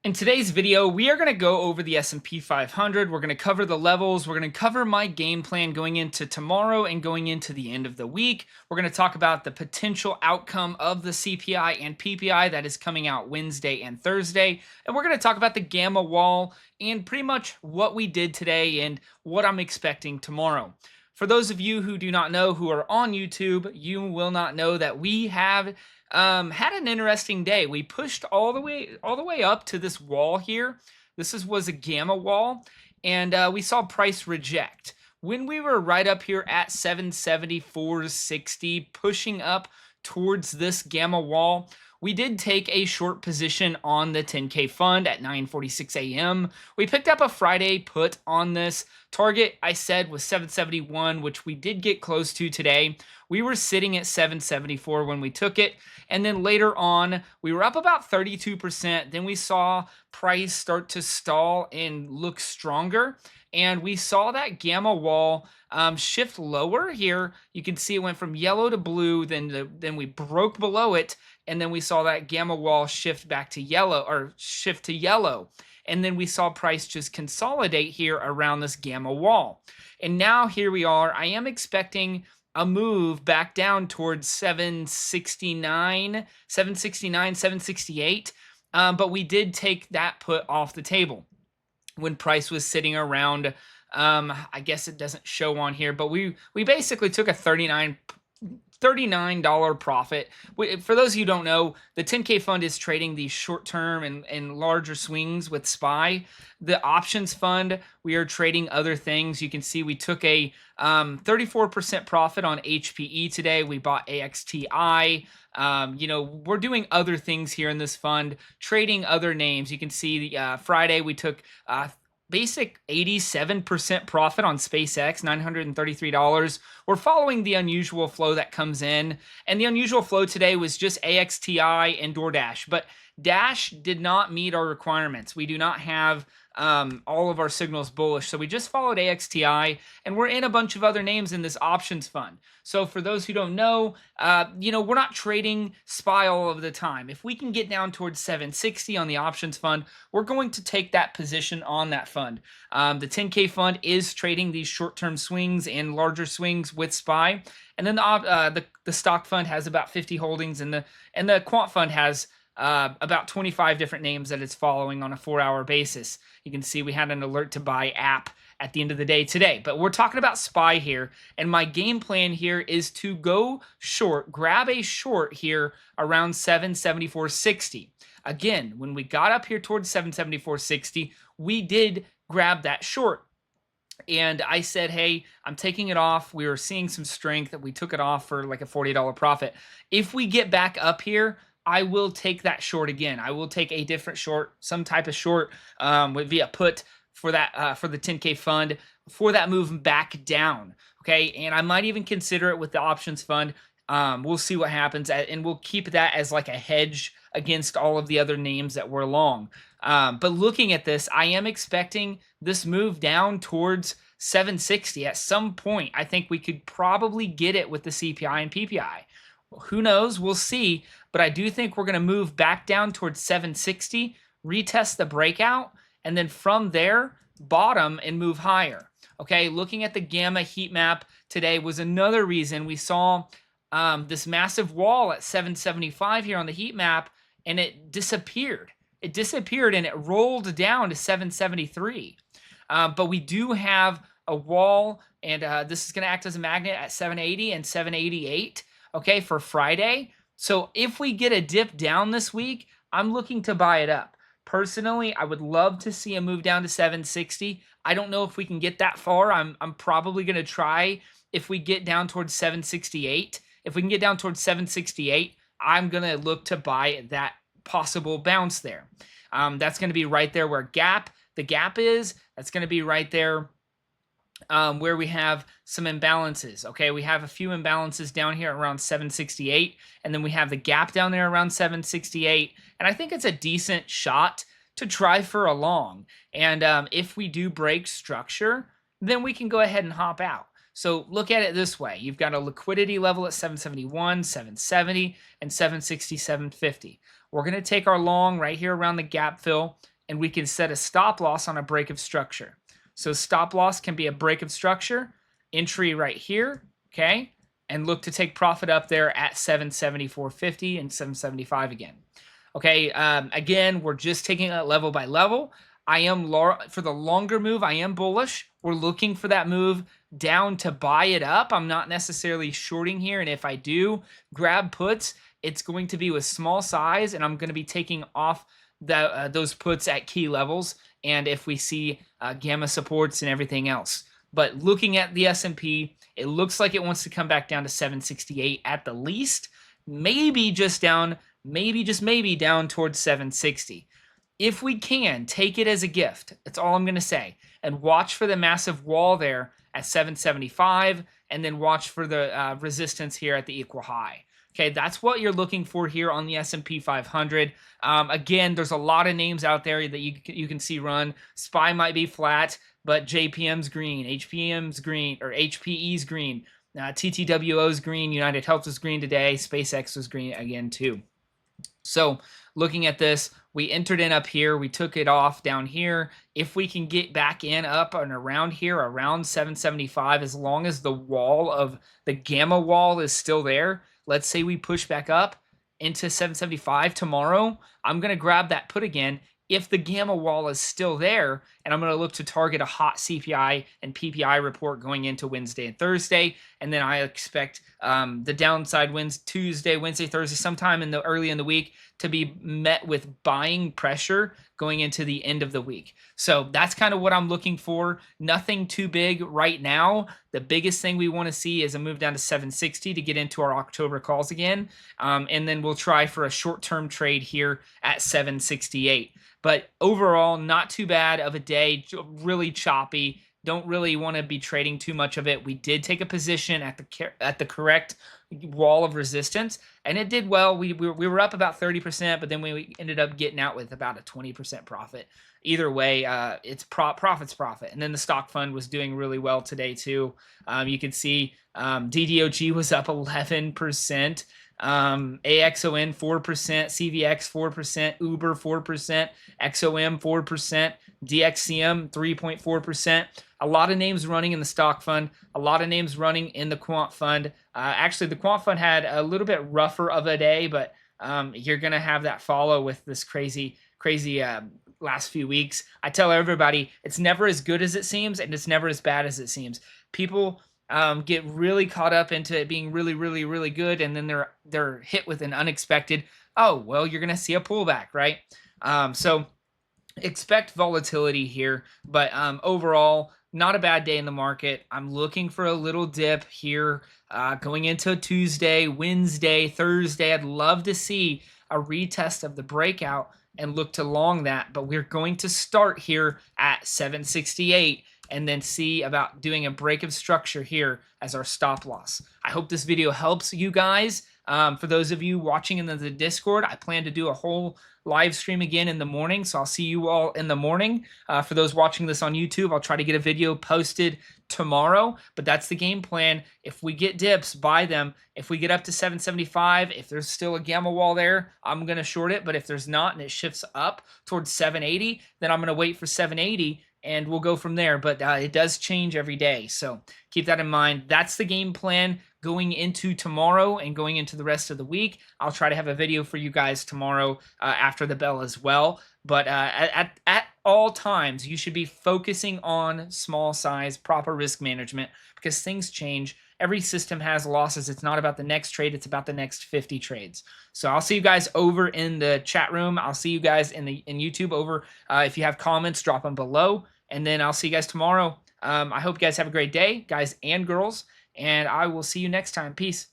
In today's video, we are going to go over the S&P 500. We're going to cover the levels. We're going to cover my game plan going into tomorrow and going into the end of the week. We're going to talk about the potential outcome of the CPI and PPI that is coming out Wednesday and Thursday. And we're going to talk about the gamma wall and pretty much what we did today and what I'm expecting tomorrow. For those of you who do not know, who are on YouTube, you will not know that we have had an interesting day. We pushed all the way up to this wall here. Was a gamma wall, and we saw price reject. When we were right up here at 774.60, pushing up towards this gamma wall, we did take a short position on the 10K fund at 9:46 a.m. We picked up a Friday put on this. Target, I said, was 771, which we did get close to today. We were sitting at 774 when we took it. And then later on, we were up about 32%. Then we saw price start to stall and look stronger. And we saw that gamma wall shift lower here. You can see it went from yellow to blue. Then we broke below it. And then we saw that gamma wall shift back to yellow, or shift to yellow. And then we saw price just consolidate here around this gamma wall. And now here we are. I am expecting a move back down towards 769, 768. But we did take that put off the table when price was sitting around, I guess it doesn't show on here, but we basically took a $39 profit. For those of you who don't know, the 10K fund is trading these short-term and larger swings with SPY. The options fund, we are trading other things. You can see we took a 34% profit on HPE today. We bought AXTI. We're doing other things here in this fund, trading other names. You can see the Friday we took basic 87% profit on SpaceX, $933. We're following the unusual flow that comes in. And the unusual flow today was just AXTI and DoorDash. But Dash did not meet our requirements. We do not have all of our signals bullish. So we just followed AXTI, and we're in a bunch of other names in this options fund. So for those who don't know, we're not trading SPY all of the time. If we can get down towards 760 on the options fund, we're going to take that position on that fund. The 10K fund is trading these short-term swings and larger swings with SPY. And then the stock fund has about 50 holdings, and the quant fund has about 25 different names that it's following on a 4-hour basis. You can see we had an alert to buy app at the end of the day today, but we're talking about SPY here, and my game plan here is to go short, grab a short here around 774.60. Again, when we got up here towards 774.60, we did grab that short. And I said, hey, I'm taking it off. We were seeing some strength that we took it off for like a $40 profit. If we get back up here, I will take that short again. I will take a different short, some type of short via put for that for the 10K fund for that move back down. Okay, and I might even consider it with the options fund. We'll see what happens, and we'll keep that as like a hedge against all of the other names that we're long. But looking at this, I am expecting this move down towards 760 at some point. I think we could probably get it with the CPI and PPI. Who knows? We'll see. But I do think we're going to move back down towards 760, retest the breakout, and then from there, bottom and move higher. Okay, looking at the gamma heat map today was another reason we saw this massive wall at 775 here on the heat map, and it disappeared. It disappeared and it rolled down to 773. But we do have a wall, and this is going to act as a magnet at 780 and 788. Okay, for Friday. So if we get a dip down this week, I'm looking to buy it up. Personally, I would love to see a move down to 760. I don't know if we can get that far. I'm probably going to try if we get down towards 768. If we can get down towards 768, I'm going to look to buy that possible bounce there. That's going to be right there where the gap is. That's going to be right there where we have some imbalances. Okay, we have a few imbalances down here around 768, and then we have the gap down there around 768, and I think it's a decent shot to try for a long. And if we do break structure, then we can go ahead and hop out. So look at it this way. You've got a liquidity level at 771, 770, and 760, 750. We're going to take our long right here around the gap fill, and we can set a stop loss on a break of structure. So stop loss can be a break of structure, entry right here, okay? And look to take profit up there at 774.50 and 775 again. Okay, again, we're just taking it level by level. I am for the longer move, I am bullish. We're looking for that move down to buy it up. I'm not necessarily shorting here, and if I do grab puts, it's going to be with small size, and I'm going to be taking off those puts at key levels, and if we see gamma supports and everything else. But looking at the S&P, it looks like it wants to come back down to 768 at the least, maybe just down, maybe just maybe down towards 760. If we can, take it as a gift. That's all I'm going to say. And watch for the massive wall there at 775, and then watch for the resistance here at the equal high. Okay, that's what you're looking for here on the S&P 500. Again, there's a lot of names out there that you can see run. SPY might be flat, but JPM's green, HPM's green, or HPE's green, TTWO's green, United Health is green today, SpaceX was green again too. So looking at this, we entered in up here. We took it off down here. If we can get back in up and around here, around 775, as long as the wall of the gamma wall is still there, let's say we push back up into 775 tomorrow, I'm going to grab that put again if the gamma wall is still there, and I'm going to look to target a hot CPI and PPI report going into Wednesday and Thursday, and then I expect the downside wins Tuesday, Wednesday, Thursday, sometime early in the week to be met with buying pressure going into the end of the week. So that's kind of what I'm looking for. Nothing too big right now. The biggest thing we want to see is a move down to 760 to get into our October calls again, and then we'll try for a short-term trade here at 768. But overall, not too bad of a day, really choppy. Don't really want to be trading too much of it. We did take a position at the correct wall of resistance, and it did well. We were up about 30%, but then we ended up getting out with about a 20% profit. Either way, it's profit's profit. And then the stock fund was doing really well today too. You can see DDOG was up 11%. AXON 4%, CVX 4%, Uber 4%, XOM 4%, DXCM 3.4%. A lot of names running in the stock fund, a lot of names running in the quant fund. Actually, the quant fund had a little bit rougher of a day, but you're going to have that follow with this crazy last few weeks. I tell everybody, it's never as good as it seems, and it's never as bad as it seems. People get really caught up into it being really, really, really good, and then they're hit with an unexpected, oh, well, you're going to see a pullback, right? So expect volatility here, but overall, not a bad day in the market. I'm looking for a little dip here going into Tuesday, Wednesday, Thursday. I'd love to see a retest of the breakout and look to long that, but we're going to start here at 768 and then see about doing a break of structure here as our stop loss. I hope this video helps you guys. For those of you watching in the Discord, I plan to do a whole live stream again in the morning, so I'll see you all in the morning. For those watching this on YouTube, I'll try to get a video posted tomorrow, but that's the game plan. If we get dips, buy them. If we get up to 775, if there's still a gamma wall there, I'm going to short it, but if there's not and it shifts up towards 780, then I'm going to wait for 780 and we'll go from there. But it does change every day, so keep that in mind. That's the game plan going into tomorrow and going into the rest of the week. I'll try to have a video for you guys tomorrow after the bell as well. But at all times, you should be focusing on small size, proper risk management, because things change. Every system has losses. It's not about the next trade. It's about the next 50 trades. So I'll see you guys over in the chat room. I'll see you guys in YouTube over. If you have comments, drop them below. And then I'll see you guys tomorrow. I hope you guys have a great day, guys and girls. And I will see you next time. Peace.